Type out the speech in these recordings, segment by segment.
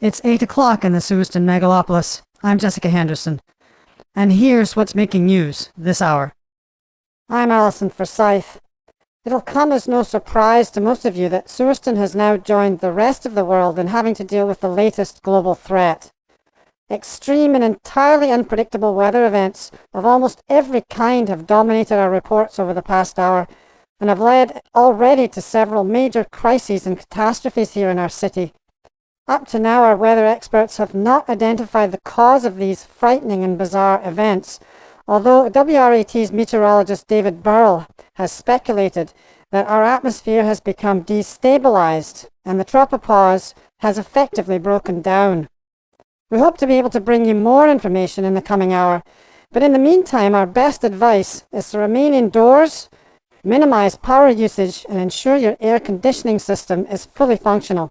It's 8 o'clock in the Sewston megalopolis. I'm Jessica Henderson. And here's what's making news this hour. I'm Alison Forsyth. It'll come as no surprise to most of you that Sewston has now joined the rest of the world in having to deal with the latest global threat. Extreme and entirely unpredictable weather events of almost every kind have dominated our reports over the past hour and have led already to several major crises and catastrophes here in our city. Up to now, our weather experts have not identified the cause of these frightening and bizarre events, although WRAT's meteorologist David Burrell has speculated that our atmosphere has become destabilized and the tropopause has effectively broken down. We hope to be able to bring you more information in the coming hour, but in the meantime, our best advice is to remain indoors, minimize power usage, and ensure your air conditioning system is fully functional.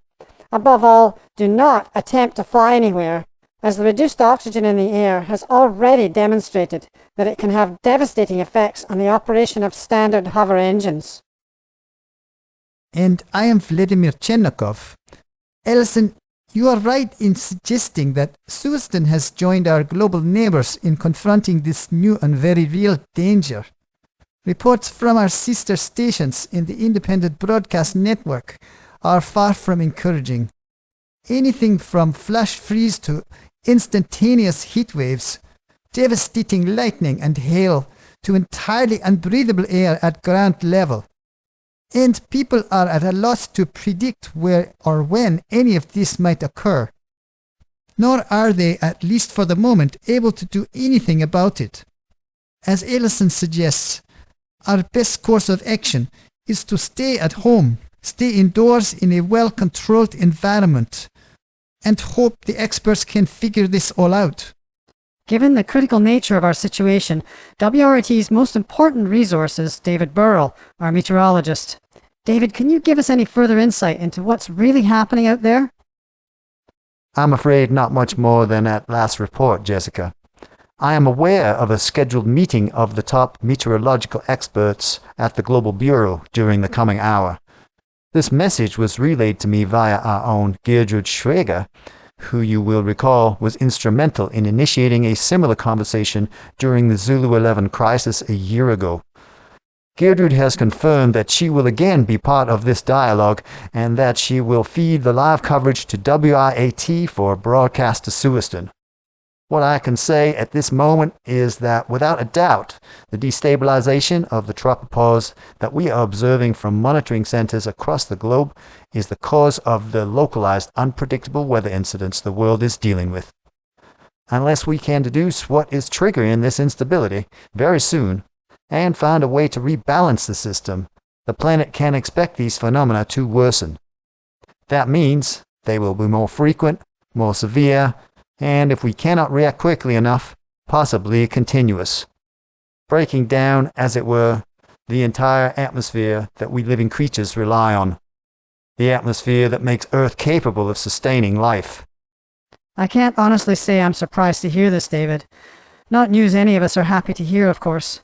Above all, do not attempt to fly anywhere, as the reduced oxygen in the air has already demonstrated that it can have devastating effects on the operation of standard hover engines. And I am Vladimir Chernakov. Alison, you are right in suggesting that Sewston has joined our global neighbors in confronting this new and very real danger. Reports from our sister stations in the independent broadcast network are far from encouraging. Anything from flash freeze to instantaneous heat waves, devastating lightning and hail, to entirely unbreathable air at ground level. And people are at a loss to predict where or when any of this might occur. Nor are they, at least for the moment, able to do anything about it. As Alison suggests, our best course of action is to stay at home, stay indoors in a well-controlled environment, and hope the experts can figure this all out. Given the critical nature of our situation, WRAT's most important resource is David Burrell, our meteorologist. David, can you give us any further insight into what's really happening out there? I'm afraid not much more than that last report, Jessica. I am aware of a scheduled meeting of the top meteorological experts at the Global Bureau during the coming hour. This message was relayed to me via our own Gertrude Schrager, who you will recall was instrumental in initiating a similar conversation during the Zulu 11 crisis a year ago. Gertrude has confirmed that she will again be part of this dialogue and that she will feed the live coverage to WRAT for broadcast to Sewston. What I can say at this moment is that without a doubt, the destabilization of the tropopause that we are observing from monitoring centers across the globe is the cause of the localized, unpredictable weather incidents the world is dealing with. Unless we can deduce what is triggering this instability very soon and find a way to rebalance the system, the planet can expect these phenomena to worsen. That means they will be more frequent, more severe, and if we cannot react quickly enough, possibly continuous, breaking down, as it were, the entire atmosphere that we living creatures rely on, the atmosphere that makes Earth capable of sustaining life. I can't honestly say I'm surprised to hear this, David. Not news any of us are happy to hear, of course.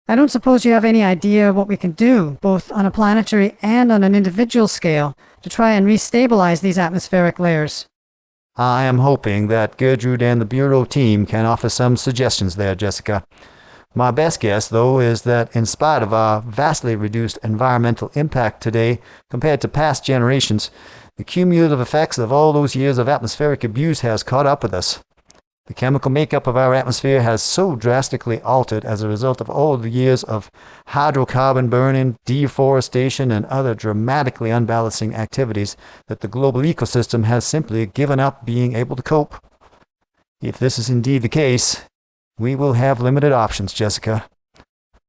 I don't suppose you have any idea what we can do, both on a planetary and on an individual scale, to try and restabilize these atmospheric layers. I am hoping that Gertrude and the Bureau team can offer some suggestions there, Jessica. My best guess, though, is that in spite of our vastly reduced environmental impact today compared to past generations, the cumulative effects of all those years of atmospheric abuse has caught up with us. The chemical makeup of our atmosphere has so drastically altered as a result of all the years of hydrocarbon burning, deforestation, and other dramatically unbalancing activities that the global ecosystem has simply given up being able to cope. If this is indeed the case, we will have limited options, Jessica.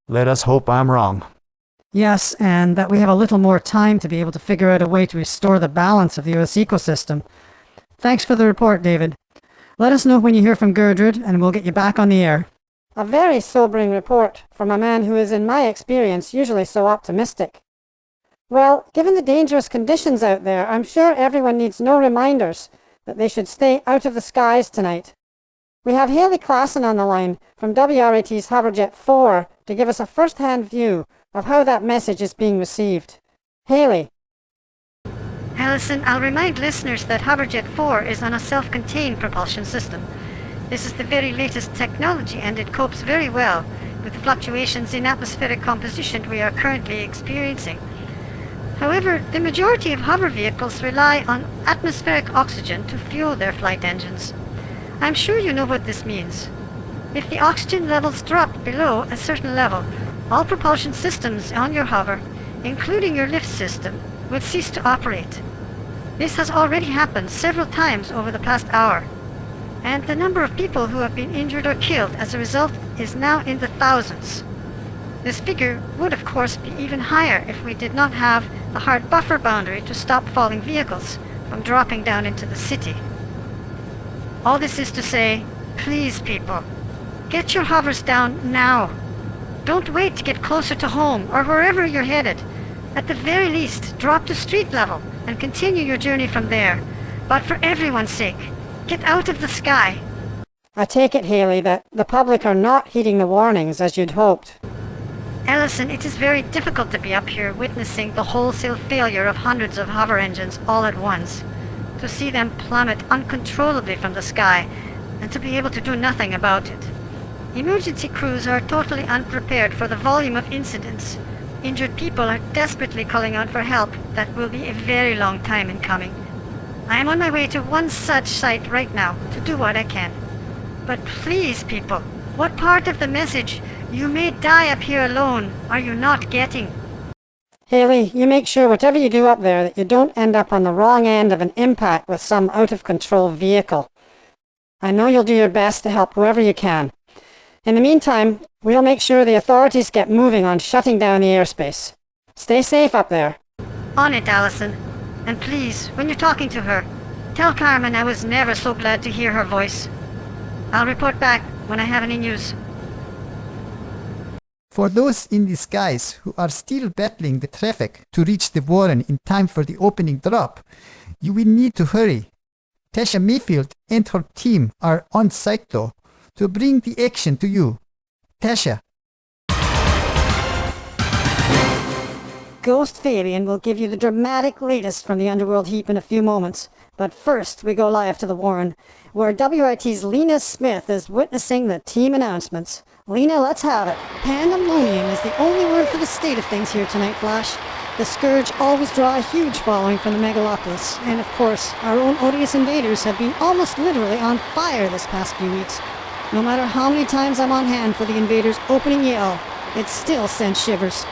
Let us hope I'm wrong. Yes, and that we have a little more time to be able to figure out a way to restore the balance of the Earth's ecosystem. Thanks for the report, David. Let us know when you hear from Gertrude, and we'll get you back on the air. A very sobering report from a man who is, in my experience, usually so optimistic. Well, given the dangerous conditions out there, I'm sure everyone needs no reminders that they should stay out of the skies tonight. We have Haley Klassen on the line from WRAT's Hoverjet 4 to give us a first-hand view of how that message is being received. Haley. Allison, I'll remind listeners that Hoverjet 4 is on a self-contained propulsion system. This is the very latest technology, and it copes very well with the fluctuations in atmospheric composition we are currently experiencing. However, the majority of hover vehicles rely on atmospheric oxygen to fuel their flight engines. I'm sure you know what this means. If the oxygen levels dropped below a certain level, all propulsion systems on your hover, including your lift system, would cease to operate. This has already happened several times over the past hour, and the number of people who have been injured or killed as a result is now in the thousands. This figure would of course be even higher if we did not have the hard buffer boundary to stop falling vehicles from dropping down into the city. All this is to say, please people, get your hovers down now. Don't wait to get closer to home or wherever you're headed. At the very least, drop to street level and continue your journey from there. But for everyone's sake, get out of the sky. I take it, Haley, that the public are not heeding the warnings as you'd hoped. Ellison, it is very difficult to be up here witnessing the wholesale failure of hundreds of hover engines all at once. To see them plummet uncontrollably from the sky, and to be able to do nothing about it. Emergency crews are totally unprepared for the volume of incidents. Injured people are desperately calling out for help that will be a very long time in coming. I am on my way to one such site right now to do what I can. But please, people, what part of the message, "You may die up here alone," are you not getting? Haley, you make sure whatever you do up there that you don't end up on the wrong end of an impact with some out-of-control vehicle. I know you'll do your best to help whoever you can. In the meantime, we'll make sure the authorities get moving on shutting down the airspace. Stay safe up there. On it, Allison. And please, when you're talking to her, tell Carmen I was never so glad to hear her voice. I'll report back when I have any news. For those in the skies who are still battling the traffic to reach the Warren in time for the opening drop, you will need to hurry. Tasha Mayfield and her team are on site though, to bring the action to you. Tasha. Ghost Fabian will give you the dramatic latest from the Underworld Heap in a few moments. But first, we go live to the Warren, where WRT's Lena Smith is witnessing the team announcements. Lena, let's have it. Pandemonium is the only word for the state of things here tonight, Flash. The Scourge always draw a huge following from the megalopolis, and of course, our own odious invaders have been almost literally on fire this past few weeks. No matter how many times I'm on hand for the invaders' opening yell, it still sends shivers.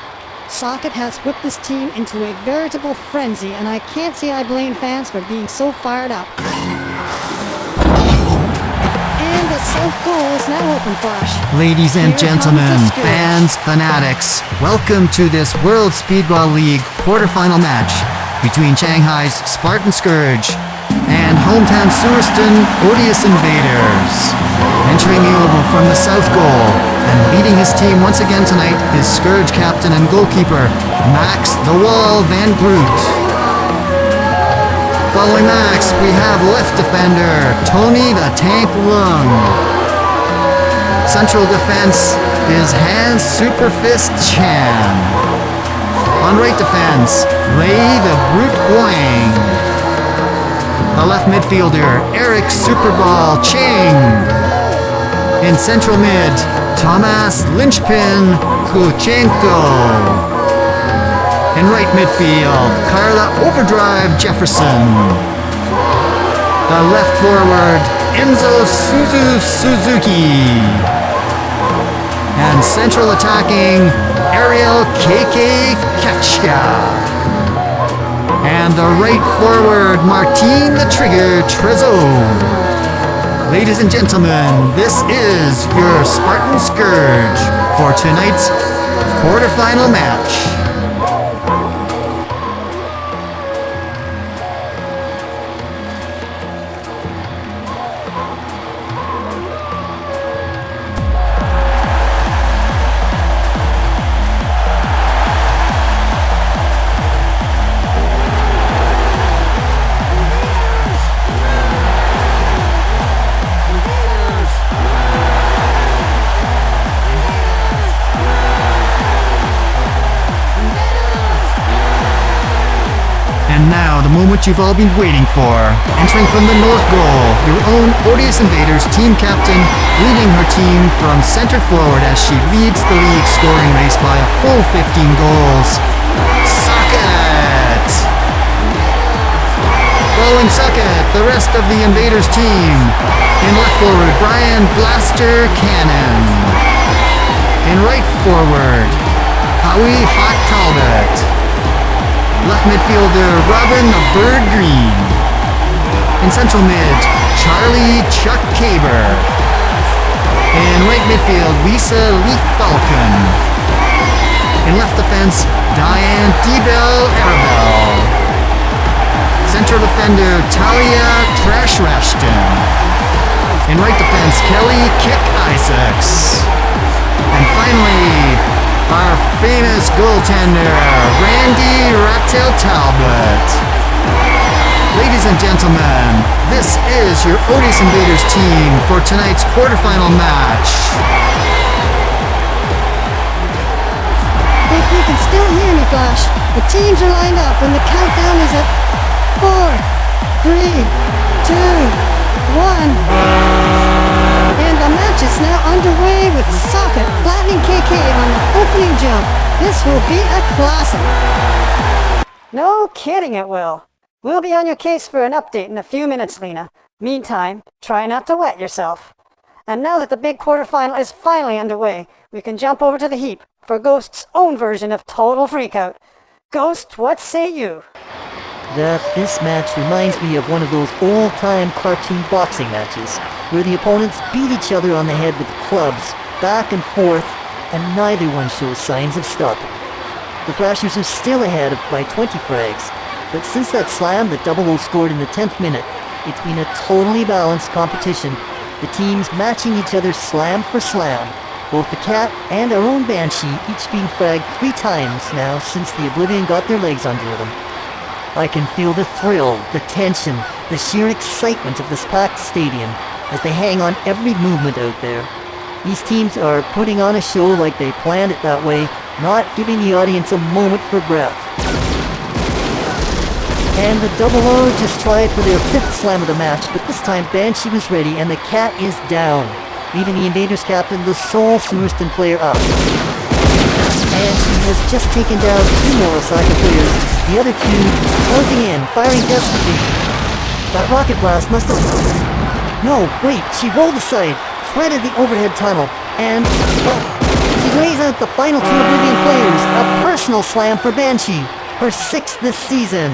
Socket has whipped this team into a veritable frenzy, and I can't say I blame fans for being so fired up. And the South Goal is now open, Flash. Ladies and Here comes gentlemen, the Scourge. fans, fanatics, welcome to this World Speedball League quarterfinal match between Shanghai's Spartan Scourge and hometown Suriston Odious Invaders. Entering the oval from the South Goal and leading his team once again tonight is Scourge captain and goalkeeper Max the Wall Van Groot. Following Max, we have left defender Tony the Tank Lung. Central defense is Hans Superfist Chan. On right defense, Lei the Brute Guang. The left midfielder, Eric Superball Ching. In central mid, Thomas Lynchpin Kuchenko. In right midfield, Carla Overdrive Jefferson. The left forward, Enzo Suzuki. And central attacking, Ariel KK Kachka. And the right forward, Martine the Trigger Trezor. Ladies and gentlemen, this is your Spartan Scourge for tonight's quarterfinal match. moment you've all been waiting for. Entering from the North Goal, your own Odious Invaders team captain, leading her team from center forward as she leads the league scoring race by a full 15 goals. Socket! Following Socket, the rest of the Invaders team. In left forward, Brian Blaster Cannon. In right forward, Howie Hot Talbot. Left midfielder, Robin the Bird Green. In central mid, Charlie Chuck Caber. In right midfield, Lisa Leaf Falcon. In left defense, Diane Debel Arabelle. Central defender, Talia Trash Rashton. In right defense, Kelly Kick Isaacs. And finally, our famous goaltender, Randy Rattel Talbot. Ladies and gentlemen, this is your Odious Invaders team for tonight's quarterfinal match. If you can still hear me, Flash, the teams are lined up and the countdown is at 4, 3, 2, 1. And the match is now underway with Socket flattening KK on the opening jump. This will be a classic. No kidding it will. We'll be on your case for an update in a few minutes, Lena. Meantime, try not to wet yourself. And now that the big quarterfinal is finally underway, we can jump over to the heap for Ghost's own version of Total Freakout. Ghost, what say you? This match reminds me of one of those old-time cartoon boxing matches, where the opponents beat each other on the head with clubs, back and forth, and neither one shows signs of stopping. The Thrashers are still ahead by 20 frags, but since that slam that Double O scored in the 10th minute, it's been a totally balanced competition, the teams matching each other slam for slam, both the Cat and our own Banshee each being fragged 3 times now since the Oblivion got their legs under them. I can feel the thrill, the tension, the sheer excitement of this packed stadium as they hang on every movement out there. These teams are putting on a show like they planned it that way, not giving the audience a moment for breath. And the Double O just tried for their 5th slam of the match, but this time Banshee was ready and the Cat is down, leaving the Invaders captain, the sole Suriston player, up. And she has just taken down 2 more Osaka players, the other 2 closing in, firing desperately. That rocket blast must have... No, wait, she rolled aside, threaded the overhead tunnel, and... she lays out the final 2 Oblivion players, a personal slam for Banshee, her 6th this season.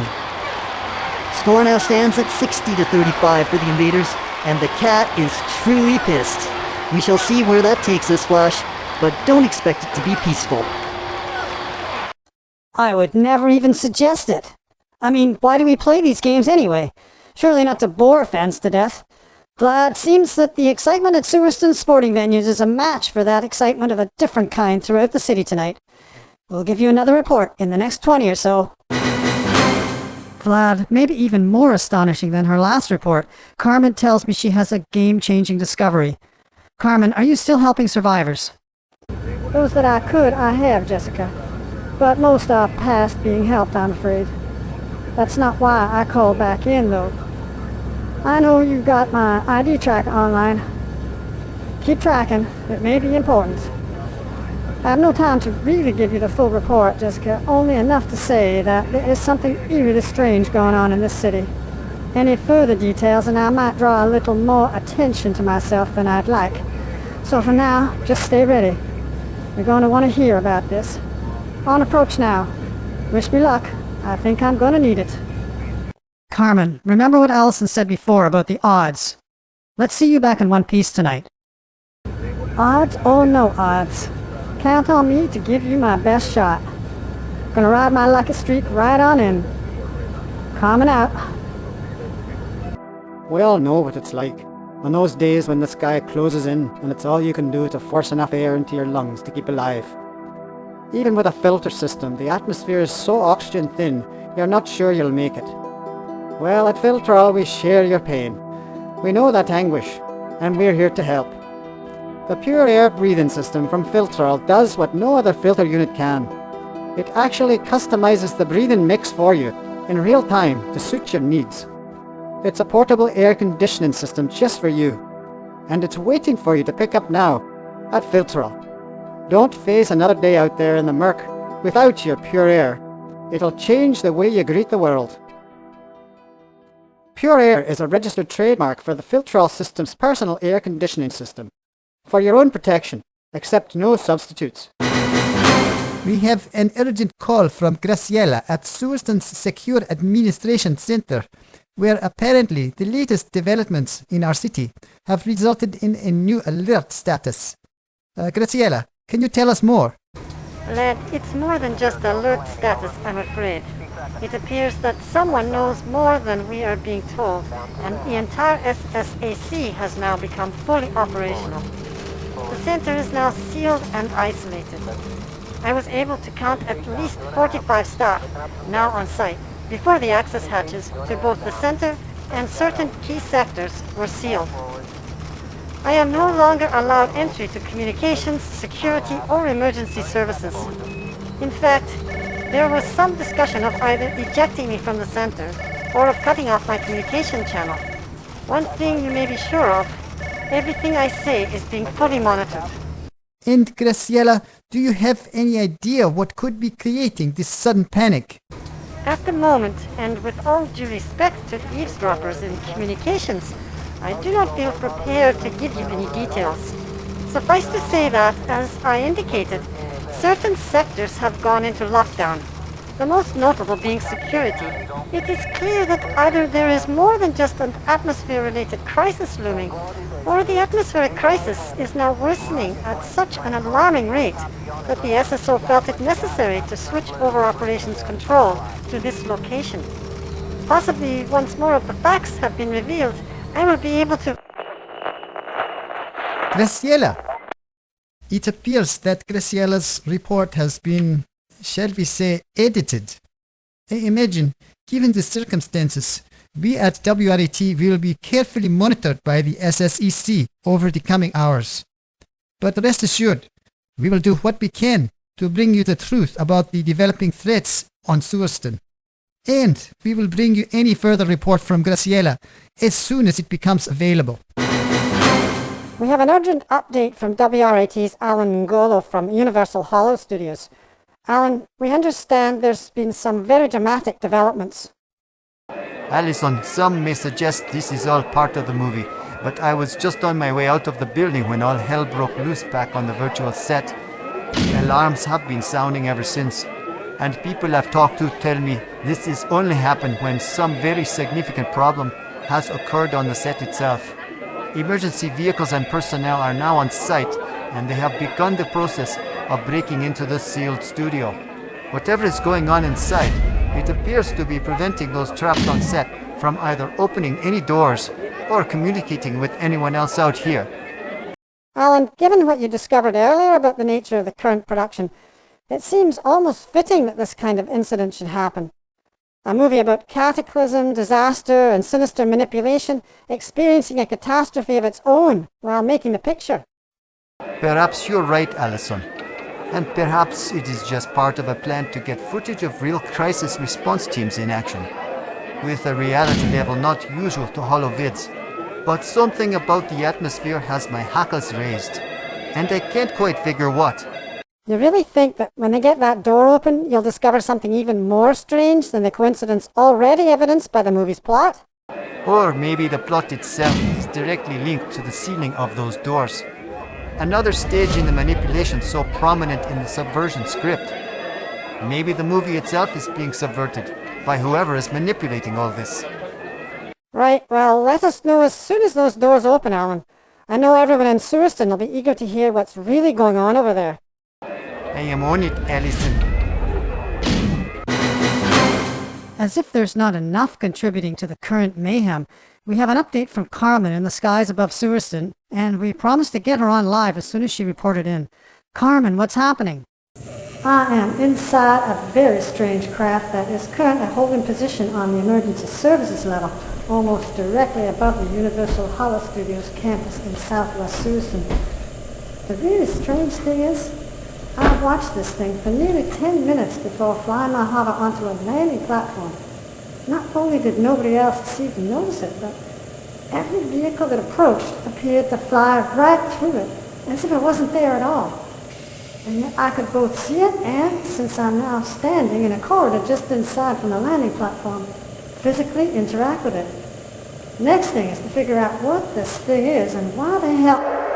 Score now stands at 60-35 for the Invaders, and the Cat is truly pissed. We shall see where that takes us, Flash, but don't expect it to be peaceful. I would never even suggest it. I mean, why do we play these games anyway? Surely not to bore fans to death. Glad seems that the excitement at Suriston's sporting venues is a match for that excitement of a different kind throughout the city tonight. We'll give you another report in the next 20 or so. Vlad, maybe even more astonishing than her last report, Carmen tells me she has a game-changing discovery. Carmen, are you still helping survivors? Those that I could, I have, Jessica. But most are past being helped, I'm afraid. That's not why I called back in, though. I know you got my ID tracker online. Keep tracking. It may be important. I have no time to really give you the full report, Jessica. Only enough to say that there is something eerily strange going on in this city. Any further details and I might draw a little more attention to myself than I'd like. So for now, just stay ready. You're going to want to hear about this. On approach now. Wish me luck. I think I'm going to need it. Carmen, remember what Allison said before about the odds. Let's see you back in one piece tonight. Odds or no odds. Count on me to give you my best shot. Gonna ride my lucky streak right on in. Carmen out. We all know what it's like. On those days when the sky closes in and it's all you can do to force enough air into your lungs to keep alive. Even with a filter system, the atmosphere is so oxygen thin, you're not sure you'll make it. Well, at Filtrol we share your pain. We know that anguish, and we're here to help. The pure air breathing system from Filtrol does what no other filter unit can. It actually customizes the breathing mix for you. in real time to suit your needs. It's a portable air conditioning system just for you, and it's waiting for you to pick up now at Filtrol. Don't face another day out there in the murk without your pure air. It'll change the way you greet the world. Pure Air is a registered trademark for the Filtrol system's personal air conditioning system. For your own protection, accept no substitutes. We have an urgent call from Graciela at Surston's Secure Administration Center, where apparently the latest developments in our city have resulted in a new alert status. Graciela, can you tell us more? Lad, it's more than just alert status, I'm afraid. It appears that someone knows more than we are being told, and the entire SSAC has now become fully operational. The center is now sealed and isolated. I was able to count at least 45 staff now on site before the access hatches to both the center and certain key sectors were sealed. I am no longer allowed entry to communications, security, or emergency services. In fact, there was some discussion of either ejecting me from the center or of cutting off my communication channel. One thing you may be sure of, everything I say is being fully monitored. And Graciela, do you have any idea what could be creating this sudden panic? At the moment, and with all due respect to eavesdroppers in communications, I do not feel prepared to give you any details. Suffice to say that, as I indicated, certain sectors have gone into lockdown, the most notable being security. It is clear that either there is more than just an atmosphere-related crisis looming, or the atmospheric crisis is now worsening at such an alarming rate that the SSO felt it necessary to switch over operations control to this location. Possibly once more of the facts have been revealed, I will be able to... Graciela! It appears that Graciela's report has been, shall we say, edited. I imagine, given the circumstances, we at WRAT will be carefully monitored by the SSEC over the coming hours. But rest assured, we will do what we can to bring you the truth about the developing threats on Surston. And we will bring you any further report from Graciela as soon as it becomes available. We have an urgent update from WRAT's Alan Ngolo from Universal Hollow Studios. Alan, we understand there's been some very dramatic developments. Allison, some may suggest this is all part of the movie, but I was just on my way out of the building when all hell broke loose back on the virtual set. Alarms have been sounding ever since, and people I've talked to tell me this has only happened when some very significant problem has occurred on the set itself. Emergency vehicles and personnel are now on site, and they have begun the process of breaking into the sealed studio. Whatever is going on inside, it appears to be preventing those trapped on set from either opening any doors or communicating with anyone else out here. Alan, given what you discovered earlier about the nature of the current production, it seems almost fitting that this kind of incident should happen. A movie about cataclysm, disaster, and sinister manipulation experiencing a catastrophe of its own while making the picture. Perhaps you're right, Allison. And perhaps it is just part of a plan to get footage of real crisis response teams in action, with a reality level not usual to holovids. But something about the atmosphere has my hackles raised, and I can't quite figure what. You really think that when they get that door open, you'll discover something even more strange than the coincidence already evidenced by the movie's plot? Or maybe the plot itself is directly linked to the sealing of those doors. Another stage in the manipulation so prominent in the subversion script. Maybe the movie itself is being subverted by whoever is manipulating all this. Right, well, let us know as soon as those doors open, Alan. I know everyone in Surston will be eager to hear what's really going on over there. I am on it, Allison. As if there's not enough contributing to the current mayhem, we have an update from Carmen in the skies above Surston, and we promised to get her on live as soon as she reported in. Carmen, what's happening? I am inside a very strange craft that is currently holding position on the emergency services level, almost directly above the Universal Hollow Studios campus in southwest Surston. The really strange thing is, I watched this thing for nearly 10 minutes before flying my hover onto a landing platform. Not only did nobody else seem to notice it, but every vehicle that approached appeared to fly right through it, as if it wasn't there at all. And yet I could both see it and, since I'm now standing in a corridor just inside from the landing platform, physically interact with it. Next thing is to figure out what this thing is and why the hell...